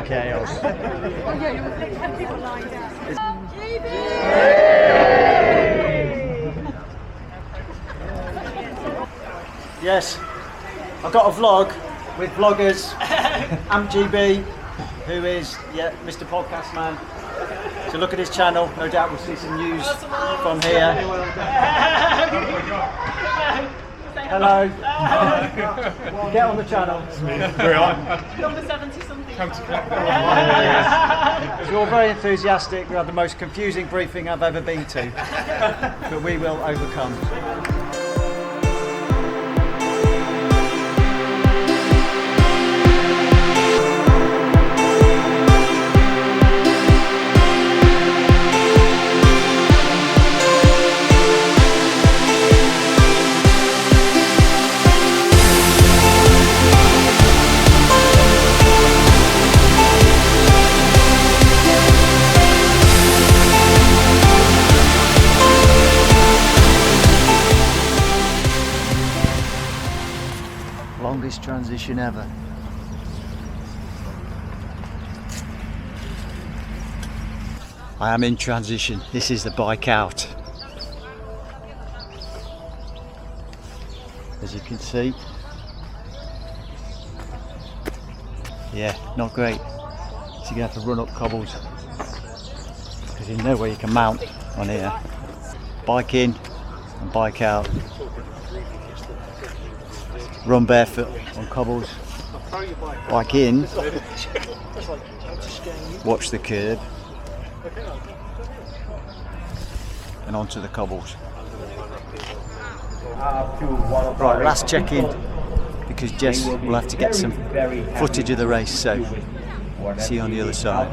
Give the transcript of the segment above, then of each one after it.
chaos. Yes, I've got a vlog with vloggers, AmpGB, who is Mr. Podcast Man. So look at his channel, no doubt we'll see some news from here. Hello. Get on the channel. We're on. Number 70 something. Come to collect. So you're very enthusiastic. We had the most confusing briefing I've ever been to, but we will overcome. Longest transition ever. I am in transition. This is the bike out. As you can see. Yeah, not great. So you're gonna have to run up cobbles because there's nowhere you can mount on here. Bike in and bike out. Run barefoot on cobbles, bike in, watch the curb, and onto the cobbles. Right, last check-in, because Jess will have to get some footage of the race, so see you on the other side.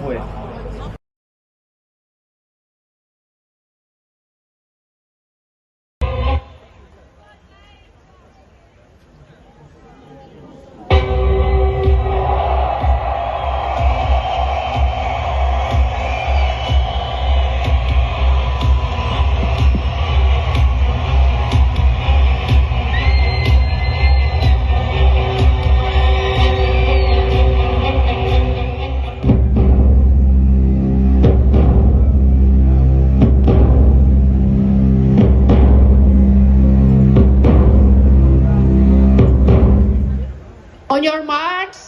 On your marks.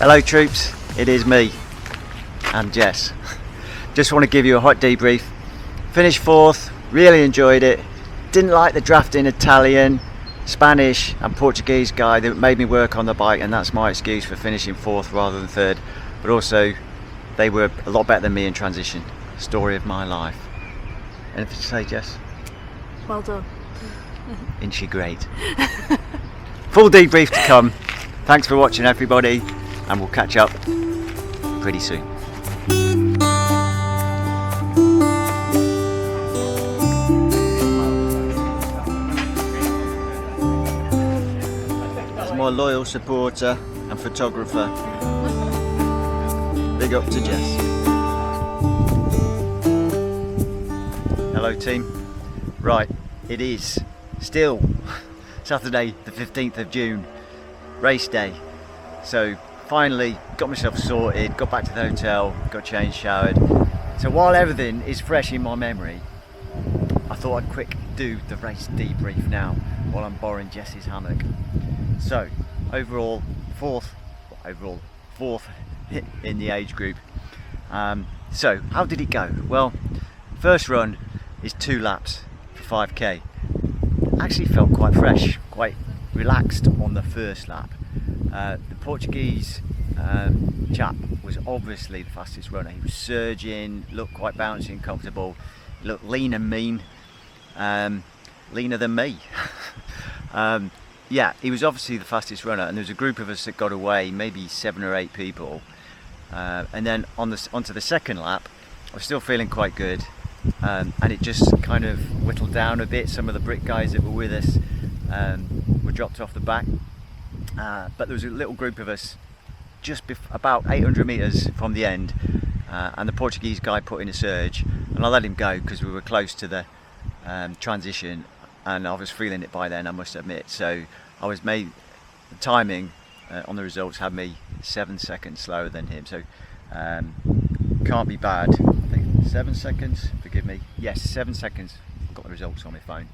Hello troops, it is me and Jess. Just want to give you a hot debrief. Finished 4th, really enjoyed it. Didn't like the drafting Italian, Spanish and Portuguese guy that made me work on the bike, and that's my excuse for finishing 4th rather than 3rd. But also, they were a lot better than me in transition. Story of my life. Anything to say, Jess? Well done. Isn't she great? Full debrief to come. Thanks for watching, everybody, and we'll catch up pretty soon. That's my loyal supporter and photographer. Big up to Jess. Hello team. Right, it is still Saturday the 15th of June, race day. So finally got myself sorted, got back to the hotel, got changed, showered. So while everything is fresh in my memory, I thought I'd quick do the race debrief now while I'm borrowing Jess's hammock. So overall fourth in the age group. So how did it go? Well, first run is 2 laps for 5k. Actually felt quite fresh, quite relaxed on the first lap. The Portuguese chap was obviously the fastest runner. He was surging, looked quite bouncy and comfortable, he looked lean and mean, leaner than me. Yeah, he was obviously the fastest runner, and there was a group of us that got away, maybe 7 or 8 people. And then onto the second lap, I was still feeling quite good. And it just kind of whittled down a bit. Some of the Brit guys that were with us were dropped off the back, but there was a little group of us just about 800 metres from the end, and the Portuguese guy put in a surge, and I let him go because we were close to the transition, and I was feeling it by then, I must admit. So the timing on the results had me 7 seconds slower than him, so can't be bad. I think 7 seconds, forgive me. Yes, 7 seconds. I've got the results on my phone.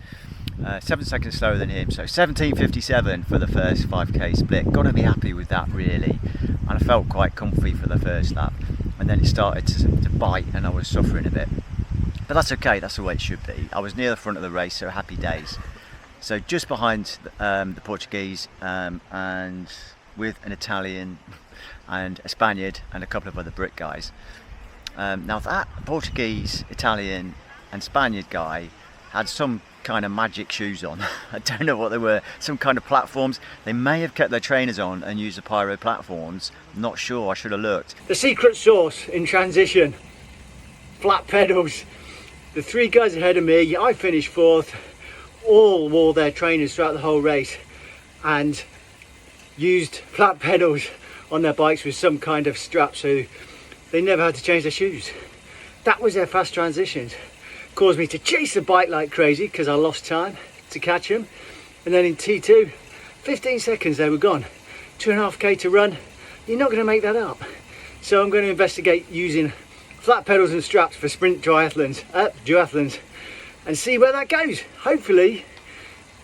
7 seconds slower than him, so 17:57 for the first 5k split. Got to be happy with that, really. And I felt quite comfy for the first lap, and then it started to bite, and I was suffering a bit. But that's okay. That's the way it should be. I was near the front of the race, so happy days. So just behind the Portuguese, and with an Italian and a Spaniard and a couple of other Brit guys. Now that Portuguese, Italian and Spaniard guy had some kind of magic shoes on. I don't know what they were, some kind of platforms. They may have kept their trainers on and used the pyro platforms. I'm not sure, I should have looked. The secret sauce in transition, flat pedals. The 3 guys ahead of me, I finished 4th, all wore their trainers throughout the whole race and used flat pedals on their bikes with some kind of strap, so they never had to change their shoes. That was their fast transitions. Caused me to chase the bike like crazy because I lost time to catch them. And then in T2, 15 seconds they were gone. 2.5k to run. You're not going to make that up. So I'm going to investigate using flat pedals and straps for sprint duathlons and see where that goes. Hopefully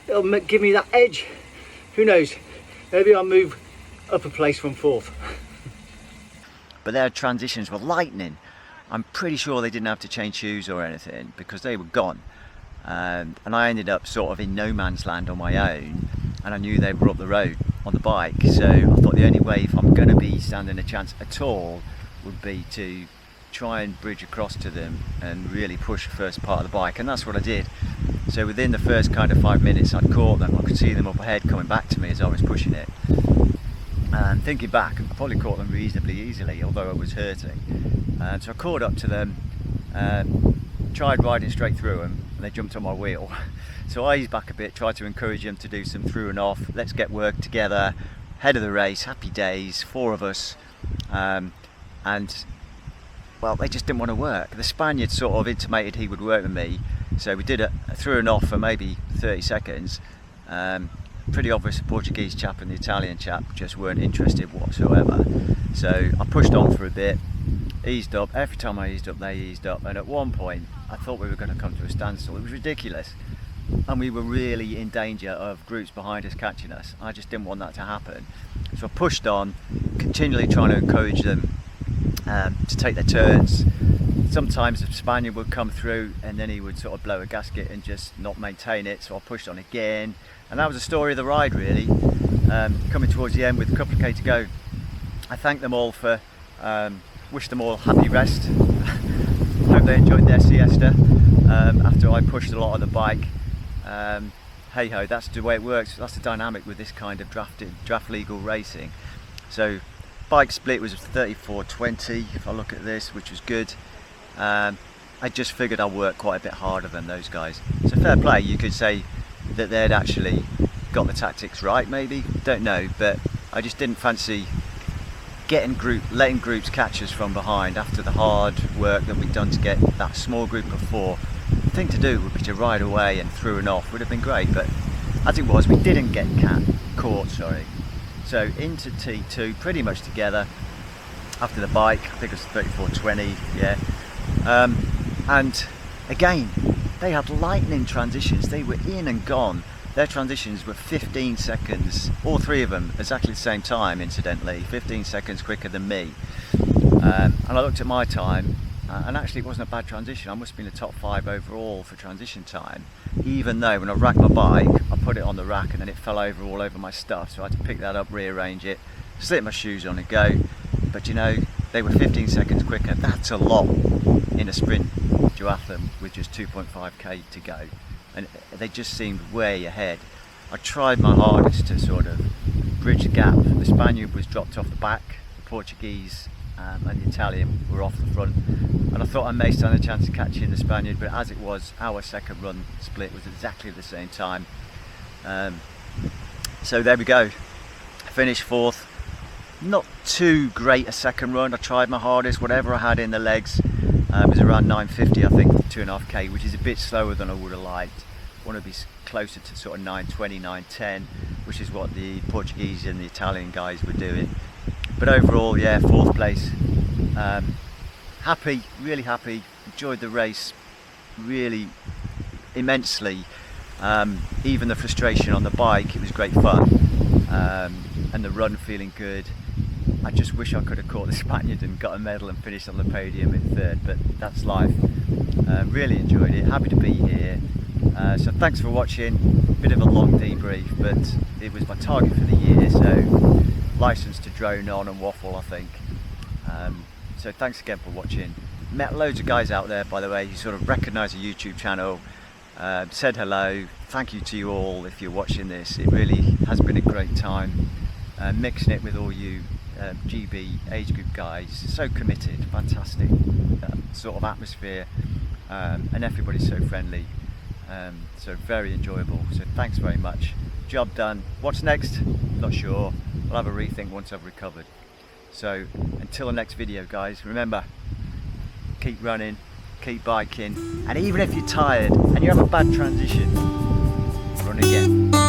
it'll give me that edge. Who knows? Maybe I'll move up a place from 4th. But their transitions were lightning. I'm pretty sure they didn't have to change shoes or anything because they were gone. And I ended up sort of in no man's land on my own, and I knew they were up the road on the bike. So I thought the only way, if I'm going to be standing a chance at all, would be to try and bridge across to them and really push the first part of the bike, and that's what I did. So within the first kind of 5 minutes I'd caught them. I could see them up ahead coming back to me as I was pushing it. And thinking back, I probably caught them reasonably easily, although I was hurting. So I caught up to them, tried riding straight through them, and they jumped on my wheel. So I eased back a bit, tried to encourage them to do some through and off. Let's get work together. Head of the race, happy days, 4 of us. And well, they just didn't want to work. The Spaniard sort of intimated he would work with me, so we did a through and off for maybe 30 seconds. Pretty obvious the Portuguese chap and the Italian chap just weren't interested whatsoever. So I pushed on for a bit, eased up. Every time I eased up, they eased up, and at one point I thought we were going to come to a standstill. It was ridiculous. and we were really in danger of groups behind us catching us. I just didn't want that to happen. So I pushed on, continually trying to encourage them to take their turns. Sometimes the Spaniard would come through and then he would sort of blow a gasket and just not maintain it, so I pushed on again. And that was the story of the ride, really. Coming towards the end with a couple of K to go, I thanked them all for, wished them all happy rest. Hope they enjoyed their siesta after I pushed a lot of the bike. Hey ho, that's the way it works. That's the dynamic with this kind of draft legal racing. So bike split was 34-20 if I look at this, which was good. I just figured I'd work quite a bit harder than those guys. So fair play, you could say that they'd actually got the tactics right, maybe, don't know, but I just didn't fancy letting groups catch us from behind after the hard work that we'd done to get that small group of 4. The thing to do would be to ride away and through and off, would have been great, but as it was, we didn't get caught. So into T2 pretty much together after the bike. I think it was 34-20, yeah. And again, they had lightning transitions. They were in and gone. Their transitions were 15 seconds, all 3 of them exactly the same time, incidentally, 15 seconds quicker than me. And I looked at my time, and actually it wasn't a bad transition. I must have been in the top 5 overall for transition time, even though when I racked my bike, I put it on the rack and then it fell over all over my stuff, so I had to pick that up, rearrange it, slip my shoes on and go. But you know, they were 15 seconds quicker. That's a lot in a sprint duathlon with just 2.5k to go, and they just seemed way ahead. I tried my hardest to sort of bridge the gap. The Spaniard was dropped off the back, the Portuguese and the Italian were off the front, and I thought I may stand a chance of catching the Spaniard, but as it was, our second run split was exactly the same time. So there we go, finished 4th. Not too great a second run. I tried my hardest, whatever I had in the legs. It was around 9:50, I think, 2.5k, which is a bit slower than I would have liked. I want to be closer to sort of 9:20, 9:10, which is what the Portuguese and the Italian guys were doing. But overall, yeah, 4th place. Happy, really happy. Enjoyed the race really immensely. Even the frustration on the bike, it was great fun. And the run feeling good. I just wish I could have caught the Spaniard and got a medal and finished on the podium in 3rd, but that's life. Really enjoyed it, happy to be here. So thanks for watching. Bit of a long debrief, but it was my target for the year, so licensed to drone on and waffle, I think. So thanks again for watching. Met loads of guys out there, by the way, who sort of recognise the YouTube channel, said hello. Thank you to you all if you're watching this. It really has been a great time mixing it with all you GB age group guys. So committed, fantastic sort of atmosphere, and everybody's so friendly, so very enjoyable. So thanks very much. Job done. What's next? Not sure. I'll have a rethink once I've recovered. So until the next video, guys, remember, keep running, keep biking, and even if you're tired and you have a bad transition, run again.